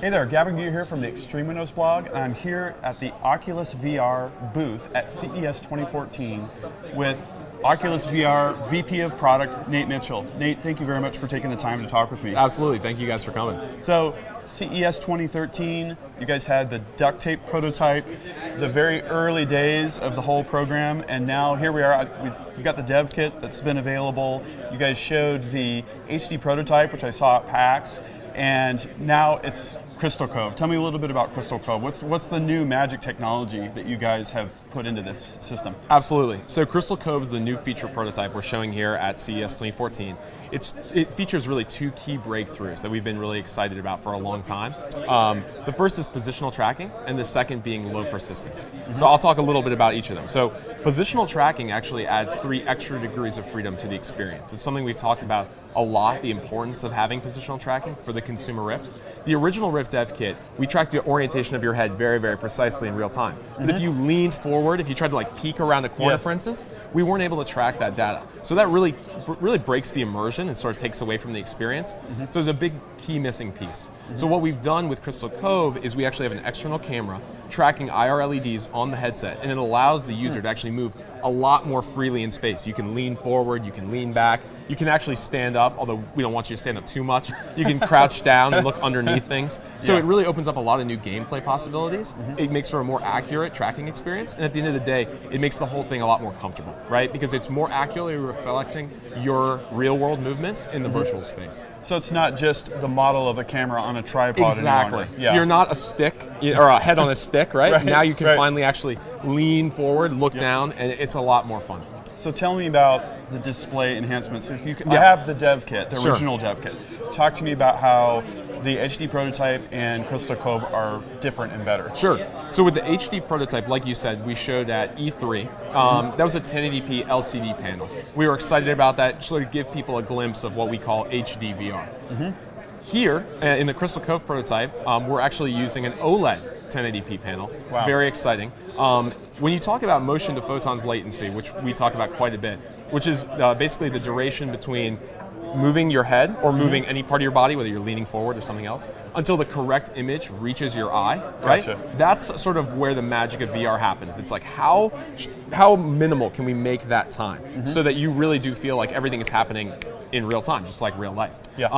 Hey there, Gavin Gear here from the Extreme Windows blog, and I'm here at the Oculus VR booth at CES 2014 with Oculus VR VP of Product, Nate Mitchell. Nate, thank you very much for taking the time to talk with me. Absolutely, thank you guys for coming. So, CES 2013, you guys had the duct tape prototype, the very early days of the whole program, and now here we are. We've got the dev kit that's been available. You guys showed the HD prototype, which I saw at PAX, and now it's Crystal Cove. Tell me a little bit about Crystal Cove. What's the new magic technology that you guys have put into this system? Absolutely. So Crystal Cove is the new feature prototype we're showing here at CES 2014. It features really two key breakthroughs that we've been really excited about for a long time. The first is positional tracking, and the second being low persistence. So I'll talk a little bit about each of them. So positional tracking actually adds 3 extra degrees of freedom to the experience. It's something we've talked about a lot, the importance of having positional tracking for the consumer Rift. The original Rift dev kit, we tracked the orientation of your head very, very precisely in real time. But if you leaned forward, if you tried to like peek around a corner, for instance, we weren't able to track that data. So that really breaks the immersion and sort of takes away from the experience. So it's a big key missing piece. So what we've done with Crystal Cove is we actually have an external camera tracking IR LEDs on the headset, and it allows the user to actually move a lot more freely in space. You can lean forward, you can lean back, you can actually stand up, although we don't want you to stand up too much. You can crouch down and look underneath things. So it really opens up a lot of new gameplay possibilities. It makes for a more accurate tracking experience, and at the end of the day, it makes the whole thing a lot more comfortable, right? Because it's more accurately reflecting your real world movements in the virtual space. So it's not just the model of a camera on a tripod Exactly. any longer. Yeah. You're not a stick, or a head on a stick, right? Now you can finally actually lean forward, look down, and it's a lot more fun. So tell me about the display enhancements. If you can, I have the dev kit, the original dev kit. Talk to me about how the HD prototype and Crystal Cove are different and better. Sure. So with the HD prototype, like you said, we showed at E3. That was a 1080p LCD panel. We were excited about that, sort of give people a glimpse of what we call HD VR. Here, in the Crystal Cove prototype, we're actually using an OLED 1080p panel. Wow. Very exciting. When you talk about motion to photons latency, which we talk about quite a bit, which is basically the duration between moving your head or moving any part of your body, whether you're leaning forward or something else, until the correct image reaches your eye, right? Gotcha. That's sort of where the magic of VR happens. It's like how minimal can we make that time so that you really do feel like everything is happening in real time, just like real life. Yeah.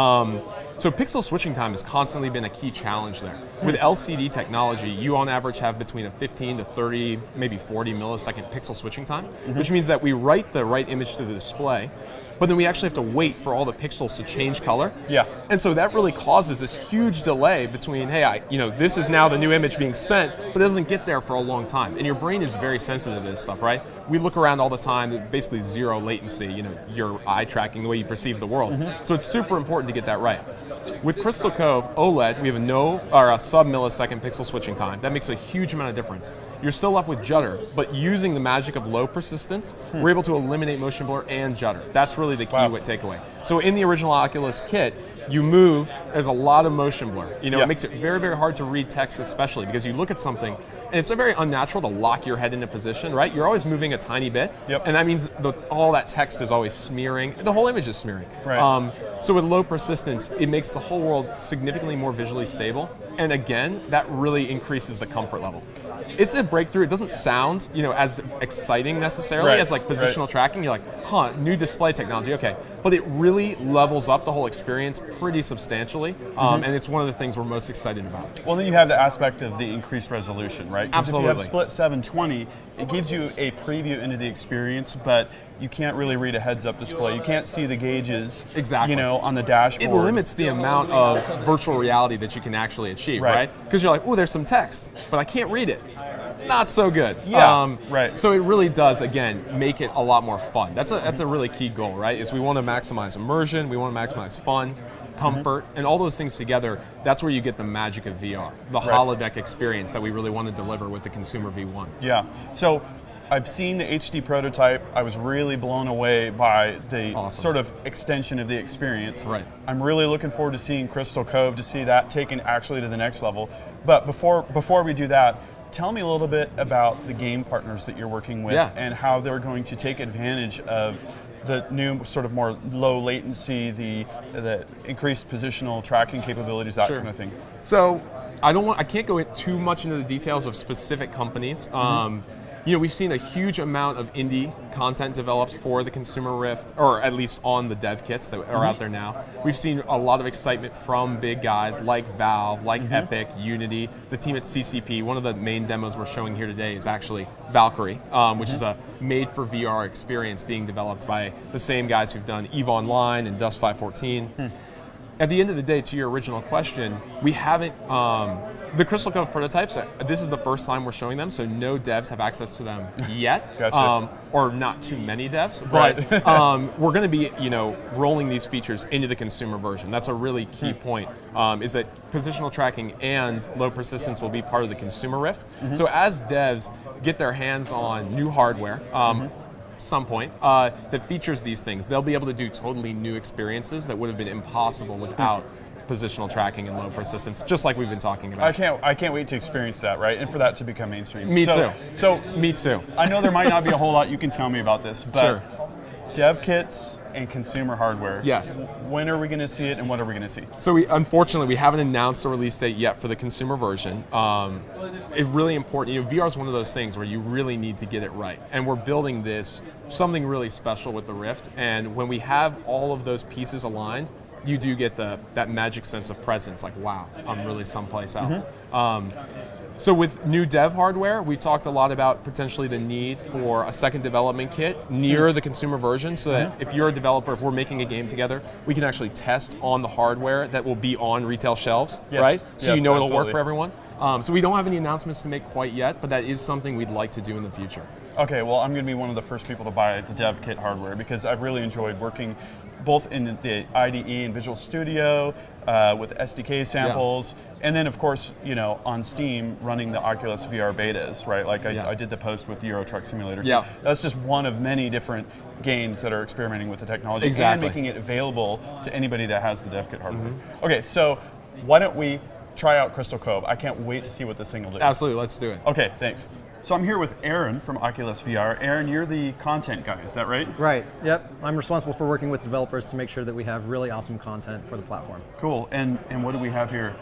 So pixel switching time has constantly been a key challenge there. With LCD technology, you on average have between a 15 to 30, maybe 40 millisecond pixel switching time, which means that we write the right image to the display, but then we actually have to wait for all the pixels to change color. Yeah. And so that really causes this huge delay between, hey, this is now the new image being sent, but it doesn't get there for a long time. And your brain is very sensitive to this stuff, right? We look around all the time, basically zero latency, your eye tracking, the way you perceive the world. So it's super important to get that right. With Crystal Cove OLED, we have a sub-millisecond pixel switching time. That makes a huge amount of difference. You're still left with judder, but using the magic of low persistence, we're able to eliminate motion blur and judder. That's really the key takeaway. So in the original Oculus kit, you move, there's a lot of motion blur. It makes it very, very hard to read text, especially because you look at something and it's very unnatural to lock your head into position, right? You're always moving a tiny bit, and that means all that text is always smearing. The whole image is smearing. Right. So with low persistence, it makes the whole world significantly more visually stable, and again, that really increases the comfort level. It's a breakthrough. It doesn't sound, as exciting necessarily as like positional tracking. You're like, new display technology, okay. But it really levels up the whole experience pretty substantially, and it's one of the things we're most excited about. Well, then you have the aspect of the increased resolution, right? Absolutely. If you have split 720, it gives you a preview into the experience, but you can't really read a heads-up display. You can't see the gauges, on the dashboard. It limits the amount of virtual reality that you can actually achieve, right? Because you're like, oh, there's some text, but I can't read it. Not so good. Yeah, So it really does, again, make it a lot more fun. That's a really key goal, right? Is we want to maximize immersion, we want to maximize fun, comfort, and all those things together. That's where you get the magic of VR, the holodeck experience that we really want to deliver with the Consumer V1. Yeah. So I've seen the HD prototype. I was really blown away by the sort of extension of the experience. Right. I'm really looking forward to seeing Crystal Cove, to see that taken actually to the next level. But before we do that, tell me a little bit about the game partners that you're working with and how they're going to take advantage of the new sort of more low latency, the increased positional tracking capabilities, that kind of thing? So I can't go too much into the details of specific companies. You know, we've seen a huge amount of indie content developed for the consumer Rift, or at least on the dev kits that are out there now. We've seen a lot of excitement from big guys like Valve, like Epic, Unity, the team at CCP. One of the main demos we're showing here today is actually Valkyrie, which is a made-for-VR experience being developed by the same guys who've done EVE Online and Dust 514. At the end of the day, to your original question, we haven't, the Crystal Cove prototypes, this is the first time we're showing them, so no devs have access to them yet, Gotcha. Or not too many devs, but we're going to be, you know, rolling these features into the consumer version. That's a really key point, is that positional tracking and low persistence will be part of the consumer Rift. So as devs get their hands on new hardware, some point, that features these things, they'll be able to do totally new experiences that would have been impossible without positional tracking and low persistence, just like we've been talking about. I can't wait to experience that, right? And for that to become mainstream. Me too. So me too. I know there might not be a whole lot you can tell me about this, but Sure. dev kits and consumer hardware. Yes. When are we going to see it, and what are we going to see? So unfortunately, we haven't announced a release date yet for the consumer version. It's really important. You know, VR is one of those things where you really need to get it right. And we're building this, something really special with the Rift. And when we have all of those pieces aligned, you do get that magic sense of presence, like, wow, I'm really someplace else. So with new dev hardware, we talked a lot about potentially the need for a second development kit near the consumer version, so that if you're a developer, if we're making a game together, we can actually test on the hardware that will be on retail shelves, right? So you know it'll work for everyone. So we don't have any announcements to make quite yet, but that is something we'd like to do in the future. Okay, well, I'm going to be one of the first people to buy the dev kit hardware because I've really enjoyed working both in the IDE and Visual Studio with SDK samples, and then of course, you know, on Steam running the Oculus VR betas, right? Like I did the post with Euro Truck Simulator. That's just one of many different games that are experimenting with the technology and making it available to anybody that has the dev kit hardware. Okay, so why don't we try out Crystal Cove? I can't wait to see what this thing will do. Absolutely, let's do it. Okay, thanks. So I'm here with Aaron from Oculus VR. Aaron, you're the content guy, is that right? Right, yep. I'm responsible for working with developers to make sure that we have really awesome content for the platform. Cool, and what do we have here?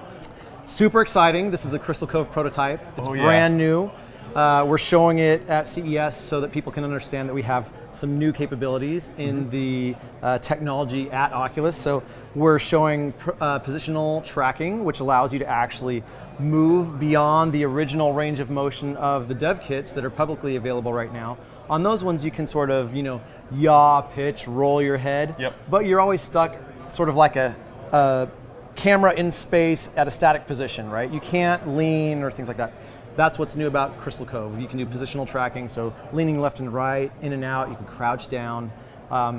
Super exciting. This is a Crystal Cove prototype. It's brand new. We're showing it at CES so that people can understand that we have some new capabilities in the technology at Oculus. So we're showing positional tracking, which allows you to actually move beyond the original range of motion of the dev kits that are publicly available right now. On those ones, you can sort of, you know, yaw, pitch, roll your head, but you're always stuck sort of like a camera in space at a static position, right? You can't lean or things like that. That's what's new about Crystal Cove. You can do positional tracking, so leaning left and right, in and out, you can crouch down.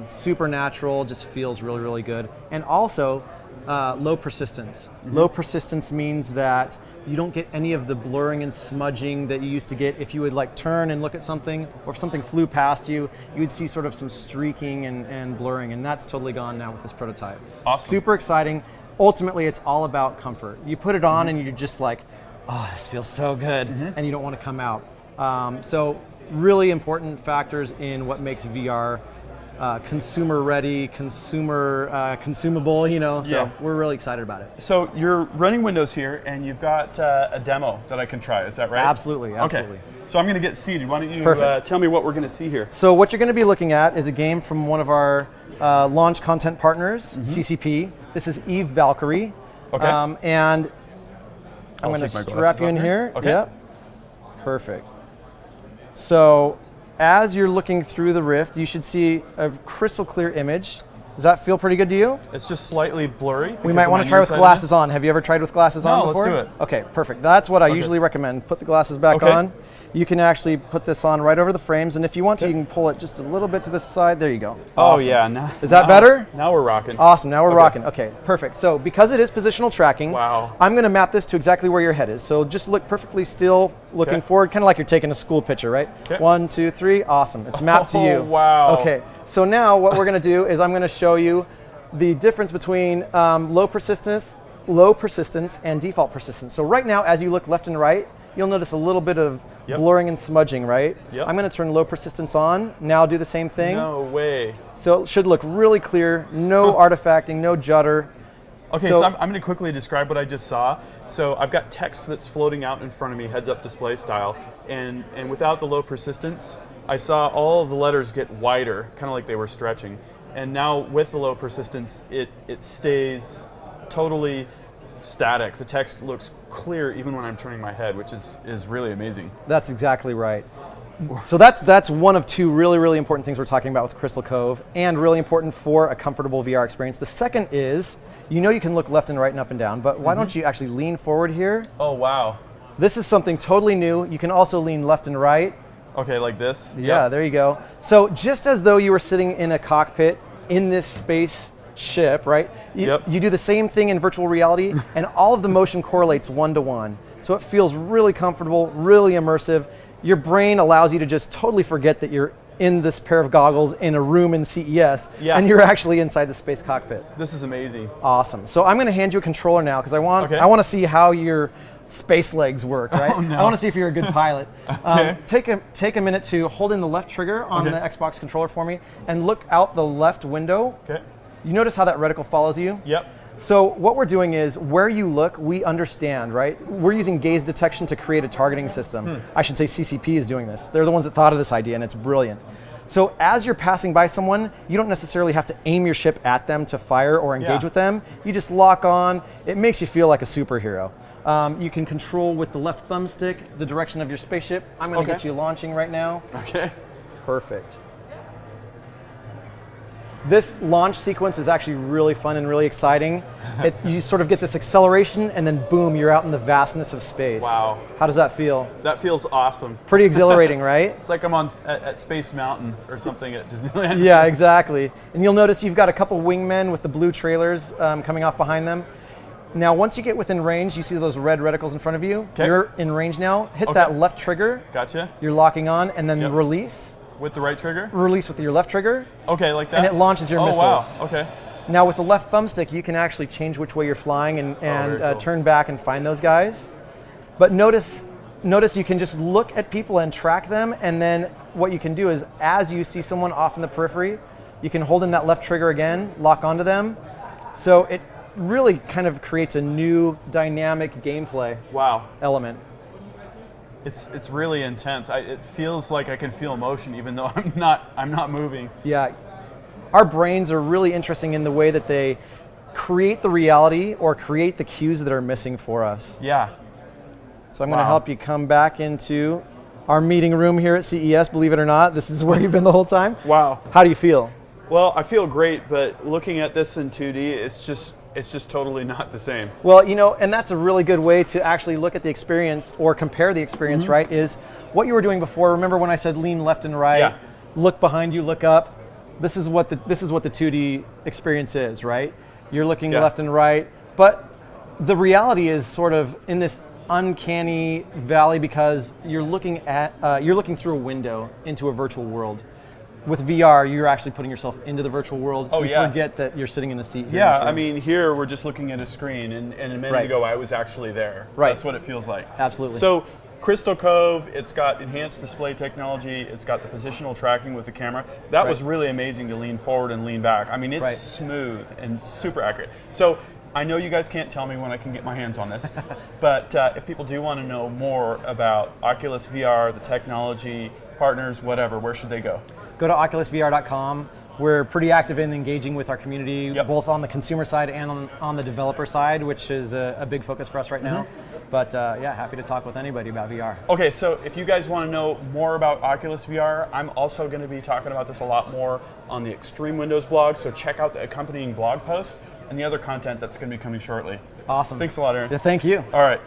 Super natural, just feels really, really good. And also, low persistence. Low persistence means that you don't get any of the blurring and smudging that you used to get if you would like turn and look at something, or if something flew past you, you would see sort of some streaking and blurring, and that's totally gone now with this prototype. Awesome. Super exciting. Ultimately, it's all about comfort. You put it on and you're just like, oh, this feels so good, and you don't want to come out. So really important factors in what makes VR consumer ready, consumable, you know, so we're really excited about it. So you're running Windows here and you've got a demo that I can try, is that right? Absolutely, absolutely. Okay, so I'm going to get seated. Why don't you tell me what we're going to see here? So what you're going to be looking at is a game from one of our launch content partners, CCP. This is EVE Valkyrie. Okay. And I'm going to strap you in here. Okay. Yep. Perfect. So as you're looking through the Rift, you should see a crystal clear image. Does that feel pretty good to you? It's just slightly blurry. We might want to try with glasses on. Have you ever tried with glasses on before? Let's do it. Okay, perfect. That's what I usually recommend. Put the glasses back on. You can actually put this on right over the frames, and if you want to, you can pull it just a little bit to the side. There you go. Awesome. Oh yeah. Is that better? Now we're rocking. Awesome, now we're rocking. Okay, perfect. So because it is positional tracking, I'm going to map this to exactly where your head is. So just look perfectly still, looking forward, kind of like you're taking a school picture, right? 1, 2, 3, awesome. It's mapped to you. Wow. Okay, so now what we're going to do is I'm going to show you the difference between low persistence, and default persistence. So right now, as you look left and right, you'll notice a little bit of blurring and smudging, right? Yep. I'm going to turn low persistence on. Now do the same thing. No way. So it should look really clear, no artifacting, no judder. Okay, so I'm going to quickly describe what I just saw. So I've got text that's floating out in front of me, heads-up display style, and without the low persistence, I saw all of the letters get wider, kind of like they were stretching. And now with the low persistence, it stays totally static. The text looks clear even when I'm turning my head, which is really amazing. That's exactly right. So that's one of two really, really important things we're talking about with Crystal Cove, and really important for a comfortable VR experience. The second is, you can look left and right and up and down, but why don't you actually lean forward here? Oh, wow. This is something totally new. You can also lean left and right. Okay, like this? Yeah, there you go. So just as though you were sitting in a cockpit in this spaceship, right? You do the same thing in virtual reality, and all of the motion correlates one-to-one. So it feels really comfortable, really immersive. Your brain allows you to just totally forget that you're in this pair of goggles in a room in CES, and you're actually inside the space cockpit. This is amazing. Awesome. So I'm going to hand you a controller now, because I want to see how your space legs work, right? Oh, no. I want to see if you're a good pilot. Okay. Take a minute to hold in the left trigger on the Xbox controller for me, and look out the left window. Okay. You notice how that reticle follows you? Yep. So what we're doing is, where you look, we understand, right? We're using gaze detection to create a targeting system. I should say CCP is doing this. They're the ones that thought of this idea, and it's brilliant. So as you're passing by someone, you don't necessarily have to aim your ship at them to fire or engage with them. You just lock on. It makes you feel like a superhero. You can control with the left thumbstick the direction of your spaceship. I'm going to get you launching right now. Okay. Perfect. This launch sequence is actually really fun and really exciting. You sort of get this acceleration, and then boom, you're out in the vastness of space. Wow. How does that feel? That feels awesome. Pretty exhilarating, right? It's like I'm at Space Mountain or something at Disneyland. Yeah, exactly. And you'll notice you've got a couple wingmen with the blue trailers coming off behind them. Now, once you get within range, you see those red reticles in front of you. You're in range now. Hit that left trigger. Gotcha. You're locking on, and then release. With the right trigger? Release with your left trigger. Okay, like that? And it launches your missiles. Oh, wow. Okay. Now, with the left thumbstick, you can actually change which way you're flying and cool. turn back and find those guys. But notice you can just look at people and track them, and then what you can do is, as you see someone off in the periphery, you can hold in that left trigger again, lock onto them. So it really kind of creates a new dynamic gameplay element. It's really intense. It feels like I can feel motion even though I'm not moving. Yeah. Our brains are really interesting in the way that they create the reality or create the cues that are missing for us. Yeah. So I'm going to help you come back into our meeting room here at CES, believe it or not. This is where you've been the whole time. Wow. How do you feel? Well, I feel great, but looking at this in 2D, it's just totally not the same. Well, and that's a really good way to actually look at the experience or compare the experience, right? Is what you were doing before. Remember when I said lean left and right, look behind you, look up. This is what the 2D experience is, right? You're looking left and right, but the reality is sort of in this uncanny valley because you're looking through a window into a virtual world. With VR, you're actually putting yourself into the virtual world. You forget that you're sitting in a seat. Yeah, I mean, here we're just looking at a screen, and a minute ago I was actually there. Right. That's what it feels like. Absolutely. So, Crystal Cove, it's got enhanced display technology, it's got the positional tracking with the camera. That was really amazing to lean forward and lean back. I mean, it's smooth and super accurate. So, I know you guys can't tell me when I can get my hands on this, but if people do want to know more about Oculus VR, the technology, partners, whatever, where should they go? Go to oculusvr.com. We're pretty active in engaging with our community, both on the consumer side and on the developer side, which is a big focus for us right now. But happy to talk with anybody about VR. Okay, so if you guys want to know more about Oculus VR, I'm also going to be talking about this a lot more on the Extreme Windows blog, so check out the accompanying blog post and the other content that's going to be coming shortly. Awesome. Thanks a lot, Aaron. Yeah, thank you. All right.